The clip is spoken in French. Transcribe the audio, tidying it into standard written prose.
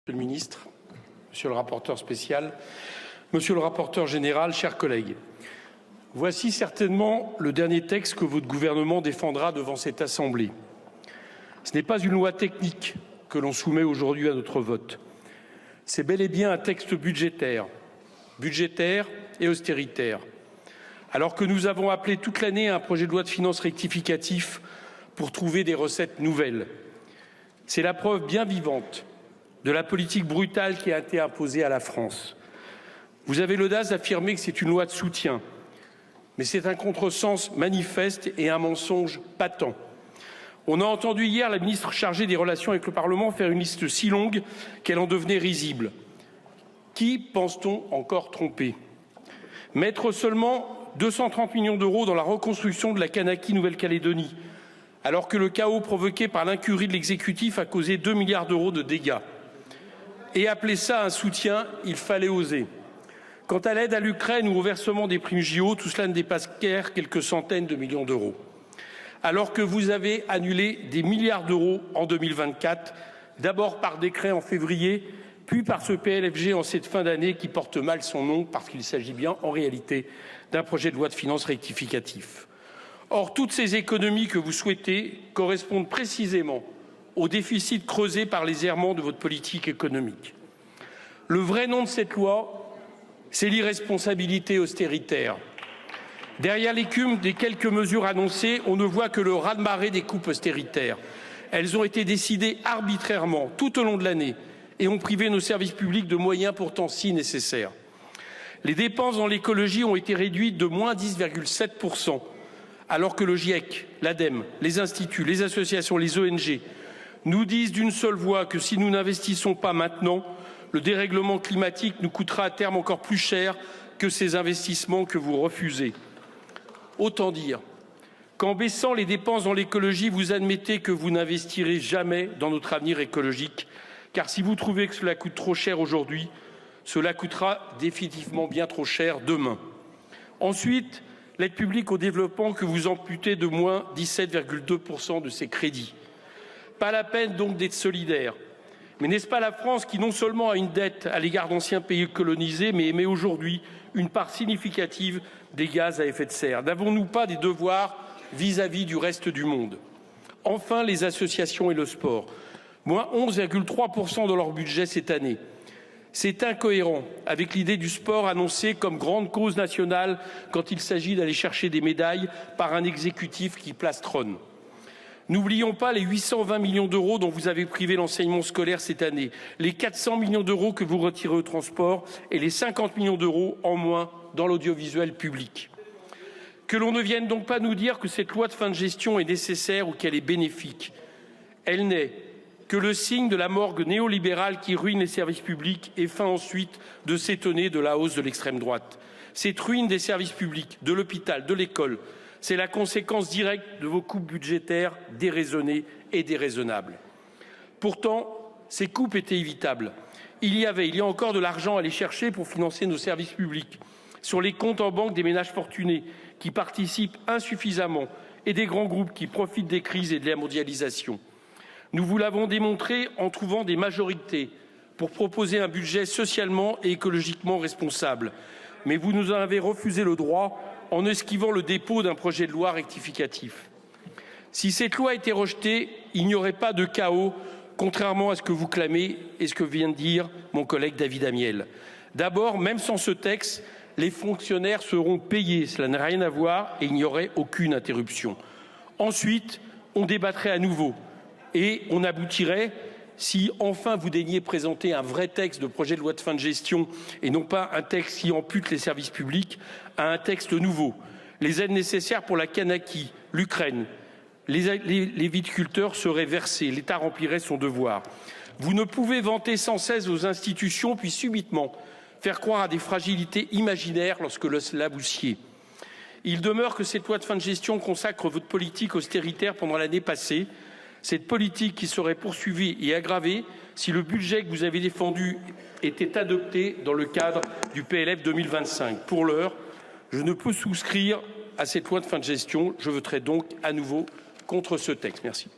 Monsieur le ministre, monsieur le rapporteur spécial, monsieur le rapporteur général, chers collègues, voici certainement le dernier texte que votre gouvernement défendra devant cette Assemblée. Ce n'est pas une loi technique que l'on soumet aujourd'hui à notre vote. C'est bel et bien un texte budgétaire et austéritaire. Alors que nous avons appelé toute l'année à un projet de loi de finances rectificatif pour trouver des recettes nouvelles. C'est la preuve bien vivante de la politique brutale qui a été imposée à la France. Vous avez l'audace d'affirmer que c'est une loi de soutien, mais c'est un contresens manifeste et un mensonge patent. On a entendu hier la ministre chargée des relations avec le Parlement faire une liste si longue qu'elle en devenait risible. Qui pense-t-on encore tromper? Mettre seulement 230 millions d'euros dans la reconstruction de la Kanaky Nouvelle-Calédonie, alors que le chaos provoqué par l'incurie de l'exécutif a causé 2 milliards d'euros de dégâts. Et appeler ça un soutien, il fallait oser. Quant à l'aide à l'Ukraine ou au versement des primes JO, tout cela ne dépasse guère quelques centaines de millions d'euros. Alors que vous avez annulé des milliards d'euros en 2024, d'abord par décret en février, puis par ce PLFG en cette fin d'année qui porte mal son nom parce qu'il s'agit bien en réalité d'un projet de loi de finances rectificatif. Or, toutes ces économies que vous souhaitez correspondent précisément au déficit creusé par les errements de votre politique économique. Le vrai nom de cette loi, c'est l'irresponsabilité austéritaire. Derrière l'écume des quelques mesures annoncées, on ne voit que le raz-de-marée des coupes austéritaires. Elles ont été décidées arbitrairement tout au long de l'année et ont privé nos services publics de moyens pourtant si nécessaires. Les dépenses dans l'écologie ont été réduites de moins 10,7%, alors que le GIEC, l'ADEME, les instituts, les associations, les ONG nous disent d'une seule voix que si nous n'investissons pas maintenant, le dérèglement climatique nous coûtera à terme encore plus cher que ces investissements que vous refusez. Autant dire qu'en baissant les dépenses dans l'écologie, vous admettez que vous n'investirez jamais dans notre avenir écologique, car si vous trouvez que cela coûte trop cher aujourd'hui, cela coûtera définitivement bien trop cher demain. Ensuite, l'aide publique au développement que vous amputez de moins 17,2% de ses crédits. Pas la peine donc d'être solidaire. Mais n'est-ce pas la France qui non seulement a une dette à l'égard d'anciens pays colonisés, mais émet aujourd'hui une part significative des gaz à effet de serre? N'avons-nous pas des devoirs vis-à-vis du reste du monde? Enfin, les associations et le sport. Moins 11,3% de leur budget cette année. C'est incohérent avec l'idée du sport annoncée comme grande cause nationale quand il s'agit d'aller chercher des médailles par un exécutif qui plastronne. N'oublions pas les 820 millions d'euros dont vous avez privé l'enseignement scolaire cette année, les 400 millions d'euros que vous retirez au transport et les 50 millions d'euros en moins dans l'audiovisuel public. Que l'on ne vienne donc pas nous dire que cette loi de fin de gestion est nécessaire ou qu'elle est bénéfique. Elle n'est que le signe de la morgue néolibérale qui ruine les services publics et feint ensuite de s'étonner de la hausse de l'extrême droite. Cette ruine des services publics, de l'hôpital, de l'école, c'est la conséquence directe de vos coupes budgétaires déraisonnées et déraisonnables. Pourtant, ces coupes étaient évitables. Il y a encore de l'argent à aller chercher pour financer nos services publics, sur les comptes en banque des ménages fortunés qui participent insuffisamment et des grands groupes qui profitent des crises et de la mondialisation. Nous vous l'avons démontré en trouvant des majorités pour proposer un budget socialement et écologiquement responsable. Mais vous nous en avez refusé le droit en esquivant le dépôt d'un projet de loi rectificatif. Si cette loi était rejetée, il n'y aurait pas de chaos, contrairement à ce que vous clamez et ce que vient de dire mon collègue David Amiel. D'abord, même sans ce texte, les fonctionnaires seront payés. Cela n'a rien à voir et il n'y aurait aucune interruption. Ensuite, on débattrait à nouveau et on aboutirait, si enfin vous daigniez présenter un vrai texte de projet de loi de fin de gestion et non pas un texte qui ampute les services publics, à un texte nouveau. Les aides nécessaires pour la Kanaky, l'Ukraine, les viticulteurs seraient versés, l'État remplirait son devoir. Vous ne pouvez vanter sans cesse vos institutions, puis subitement faire croire à des fragilités imaginaires lorsque cela vous sied. Il demeure que cette loi de fin de gestion consacre votre politique austéritaire pendant l'année passée, cette politique qui serait poursuivie et aggravée si le budget que vous avez défendu était adopté dans le cadre du PLF 2025. Pour l'heure, je ne peux souscrire à cette loi de fin de gestion. Je voterai donc à nouveau contre ce texte. Merci.